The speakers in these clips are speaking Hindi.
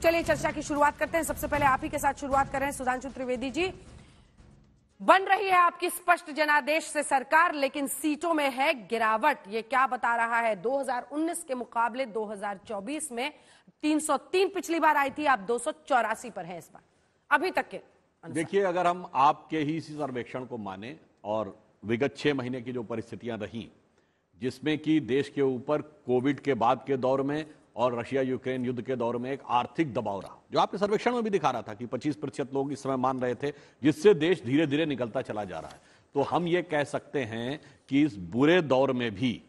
चलिए चर्चा की शुरुआत करते हैं। सबसे पहले आप ही के साथ शुरुआत कर रहे हैं सुधांशु त्रिवेदी जी। बन रही है आपकी स्पष्ट जनादेश से सरकार, लेकिन सीटों में है गिरावट। ये क्या बता रहा है? 2019 के मुकाबले 2024 में 303 पिछली बार आई थी, आप 284 पर हैं इस बार अभी तक के। देखिए, अगर हम आपके ही इसी सर्वेक्षण को माने और विगत 6 महीने की जो परिस्थितियां रही, जिसमें कि देश के ऊपर कोविड के बाद के दौर में और रशिया यूक्रेन युद्ध के दौर में एक आर्थिक दबाव रहा, जो आपके सर्वेक्षण में भी दिखा रहा था कि 25% लोग इस समय मान रहे थे, जिससे देश धीरे धीरे निकलता चला जा रहा है। तो हम ये कह सकते हैं कि इस बुरे दौर में भी,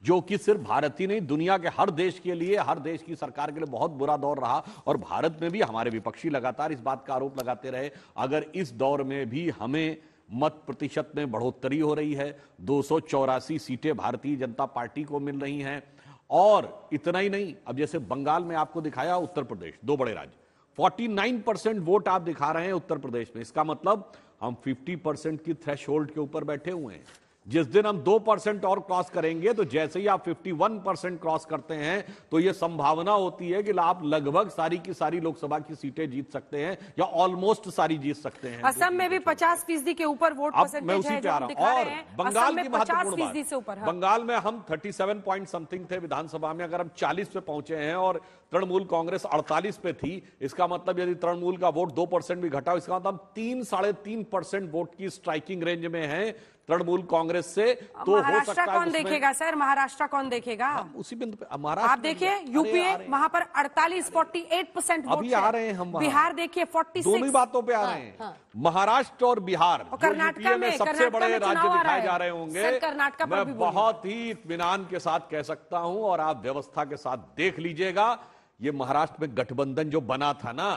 जो कि सिर्फ भारत ही नहीं, दुनिया के हर देश के लिए, हर देश की सरकार के लिए बहुत बुरा दौर रहा, और भारत में भी हमारे विपक्षी लगातार इस बात का आरोप लगाते रहे, अगर इस दौर में भी हमें मत प्रतिशत में बढ़ोतरी हो रही है, 284 सीटें भारतीय जनता पार्टी को मिल रही हैं, और इतना ही नहीं, अब जैसे बंगाल में आपको दिखाया, उत्तर प्रदेश, 2 बड़े राज्य, 49% वोट आप दिखा रहे हैं उत्तर प्रदेश में। इसका मतलब हम 50% की थ्रेशोल्ड के ऊपर बैठे हुए हैं। जिस दिन हम 2% और क्रॉस करेंगे, तो जैसे ही आप 51% क्रॉस करते हैं, तो यह संभावना होती है कि आप लगभग सारी की सारी लोकसभा की सीटें जीत सकते हैं, या ऑलमोस्ट सारी जीत सकते हैं। असम में भी 50% के ऊपर वोट परसेंटेज मैं उसी पे आ रहा हूं। और बंगाल की महत्वपूर्ण बात, बंगाल में हम 37 पॉइंट समथिंग थे विधानसभा में, अगर हम 40 पे पहुंचे हैं और तृणमूल कांग्रेस 48 पे थी, इसका मतलब यदि तृणमूल का वोट 2% भी घटा, इसका मतलब 3-3.5% वोट की स्ट्राइकिंग रेंज में है तृणमूल कांग्रेस से। तो महाराष्ट्र कौन देखेगा सर? महाराष्ट्र कौन देखेगा? उसी बिंदु पे महाराष्ट्र आप देखिए, यूपीए वहां पर 48% वोट अभी आ रहे हैं हम। बिहार देखिए 46। दोनों बातों पे आ रहे हैं। महाराष्ट्र और बिहार, कर्नाटक में सबसे बड़े राज्य दिखाए जा रहे होंगे। कर्नाटक मैं बहुत ही इत्मीनान के साथ कह सकता हूं, और आप व्यवस्था के साथ देख लीजिएगा, ये महाराष्ट्र में गठबंधन जो बना था ना,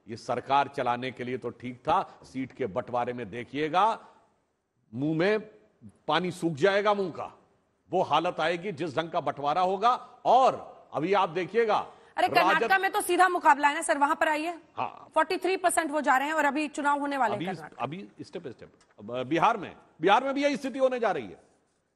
ये सरकार चलाने के लिए तो ठीक था, सीट के बंटवारे में देखिएगा मुंह में पानी सूख जाएगा, मुंह का वो हालत आएगी जिस ढंग का बंटवारा होगा। और अभी आप देखिएगा, अरे कर्नाटक में तो सीधा मुकाबला है ना सर, वहां पर आइए। हाँ, 43% वो जा रहे हैं, और अभी चुनाव होने वाले हैं। अभी स्टेप स्टेप बिहार में भी यही स्थिति होने जा रही है।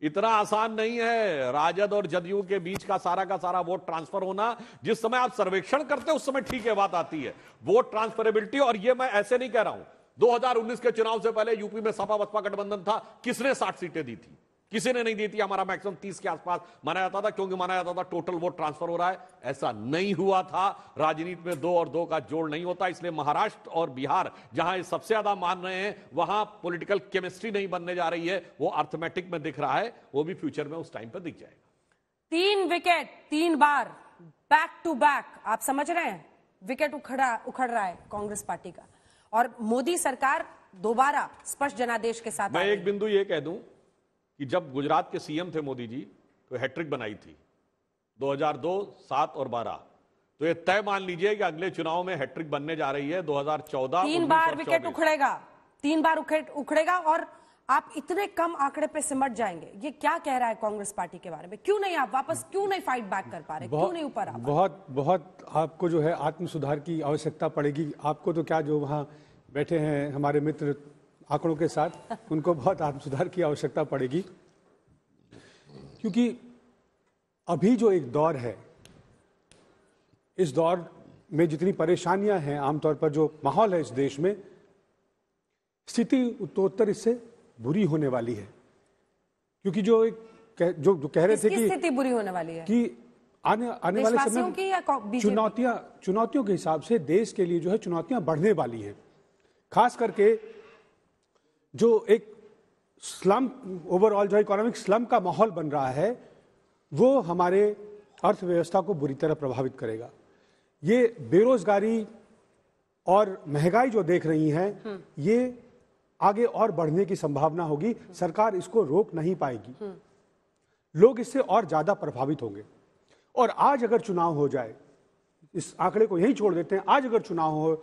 इतना आसान नहीं है राजद और जदयू के बीच का सारा वोट ट्रांसफर होना। जिस समय आप सर्वेक्षण करते हैं उस समय ठीक है, बात आती है वोट ट्रांसफरेबिलिटी। और ये मैं ऐसे नहीं कह रहा हूं, 2019 के चुनाव से पहले यूपी में सपा बसपा गठबंधन था, किसने 60 सीटें दी थी? किसी ने नहीं दी थी। हमारा मैक्सिमम 30 के आसपास माना जाता था, क्योंकि माना जाता था टोटल वोट ट्रांसफर हो रहा है। ऐसा नहीं हुआ था। राजनीति में 2 और 2 का जोड़ नहीं होता। इसलिए महाराष्ट्र और बिहार, जहां सबसे ज्यादा मान रहे हैं, वहां पॉलिटिकल केमिस्ट्री नहीं बनने जा रही है, वो अर्थमेटिक में दिख रहा है, वो भी फ्यूचर में उस टाइम पर दिख जाएगा। 3 विकेट 3 बार बैक टू बैक, आप समझ रहे हैं, विकेट उखड़ रहा है कांग्रेस पार्टी का, और मोदी सरकार दोबारा स्पष्ट जनादेश के साथ। मैं एक बिंदु ये कह दूं कि जब गुजरात के सीएम थे मोदी जी, तो हैट्रिक बनाई थी 2002, 7 और 12। तो ये तय मान लीजिए कि अगले चुनाव में हैट्रिक बनने जा रही है 2014। 3 बार विकेट उखड़ेगा, 3 बार उखड़ेगा, और आप इतने कम आंकड़े पे सिमट जाएंगे। ये क्या कह रहा है कांग्रेस पार्टी के बारे में? क्यों नहीं आप वापस, क्यों नहीं फाइट बैक कर पा रहे? क्यों नहीं ऊपर आ? बहुत आपको जो है आत्म सुधार की आवश्यकता पड़ेगी। आपको तो क्या, जो वहां बैठे हैं हमारे मित्र आंकड़ों के साथ, उनको बहुत आत्म सुधार की आवश्यकता पड़ेगी। क्योंकि अभी जो एक दौर है, इस दौर में जितनी परेशानियां हैं, आमतौर पर जो माहौल है इस देश में, स्थिति उत्तरोत्तर इससे बुरी होने वाली है। क्योंकि जो कह रहे थे कि स्थिति बुरी होने वाली है, कि आने वाले समय में चुनौतियों के हिसाब से देश के लिए जो है चुनौतियां बढ़ने वाली है। खास करके जो एक स्लम, ओवरऑल जो इकोनॉमिक स्लम का माहौल बन रहा है, वो हमारे अर्थव्यवस्था को बुरी तरह प्रभावित करेगा। ये बेरोजगारी और महंगाई जो देख रही हैं, ये आगे और बढ़ने की संभावना होगी। सरकार इसको रोक नहीं पाएगी, लोग इससे और ज्यादा प्रभावित होंगे। और आज अगर चुनाव हो जाए, इस आंकड़े को यही छोड़ देते हैं, आज अगर चुनाव हो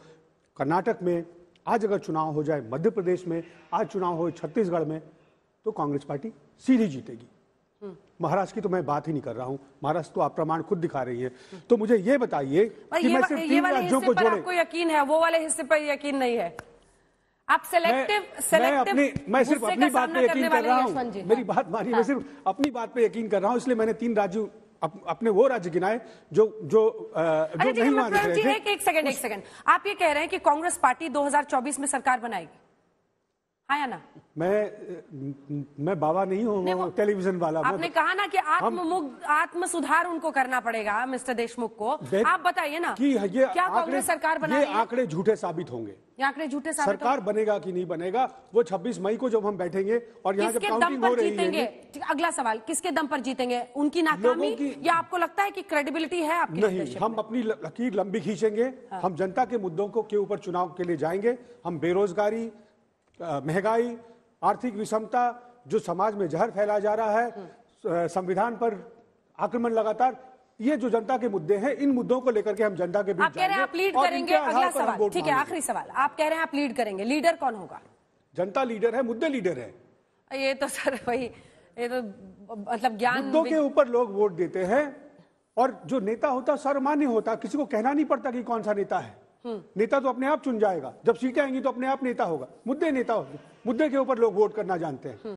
कर्नाटक में, आज अगर चुनाव हो जाए मध्य प्रदेश में, आज चुनाव हो छत्तीसगढ़ में, तो कांग्रेस पार्टी सीधी जीतेगी। महाराष्ट्र की तो मैं बात ही नहीं कर रहा हूं, महाराष्ट्र तो आप प्रमाण खुद दिखा रही है। तो मुझे ये बताइए कि मैं सिर्फ 3 राज्यों को जोड़े, आपको यकीन है? वो वाले हिस्से पर यकीन नहीं है। आप मैं सिर्फ अपनी बात पे यकीन कर रहा हूं। मेरी बात मानिए, मैं सिर्फ अपनी बात पे यकीन कर रहा हूं। इसलिए मैंने 3 राज्यों अपने वो राज्य गिनाए जो नहीं मान रहे थे। एक सेकंड, आप ये कह रहे हैं कि कांग्रेस पार्टी 2024 में सरकार बनाएगी, हाँ या ना? मैं बाबा नहीं हूँ टेलीविजन वाला। आपने कहा ना कि आत्म सुधार उनको करना पड़ेगा मिस्टर देशमुख को। आप बताइए ना कि क्या कांग्रेस सरकार बनाएगी? ये आंकड़े झूठे साबित होंगे। ये आंकड़े झूठे साबित सरकार बनेगा कि नहीं बनेगा वो 26 मई को जब हम बैठेंगे और यहाँ जब काउंटिंग हो रही है। अगला सवाल, किसके दम पर जीतेंगे? उनकी नाकामी या आपको लगता है कि क्रेडिबिलिटी है आपकी? नहीं, हम अपनी लकीर लंबी खींचेंगे। हम जनता के मुद्दों के ऊपर चुनाव के लिए जाएंगे। हम बेरोजगारी, महंगाई, आर्थिक विषमता, जो समाज में जहर फैला जा रहा है, संविधान पर आक्रमण लगातार, ये जो जनता के मुद्दे हैं, इन मुद्दों को लेकर के हम जनता के बीच आप कह रहे हैं आप लीड करेंगे। अगला सवाल, ठीक है, आखिरी सवाल, आप कह रहे हैं आप लीड करेंगे, लीडर कौन होगा? जनता लीडर है, मुद्दे लीडर है। ये तो सर वही, ये तो मतलब ज्ञान, मुद्दों के ऊपर लोग वोट देते हैं और जो नेता होता सर्वमान्य होता, किसी को कहना नहीं पड़ता कि कौन सा नेता है। नेता तो अपने आप चुन जाएगा, जब सीटें आएंगी तो अपने आप नेता होगा। मुद्दे नेता होंगे, मुद्दे के ऊपर लोग वोट करना जानते हैं।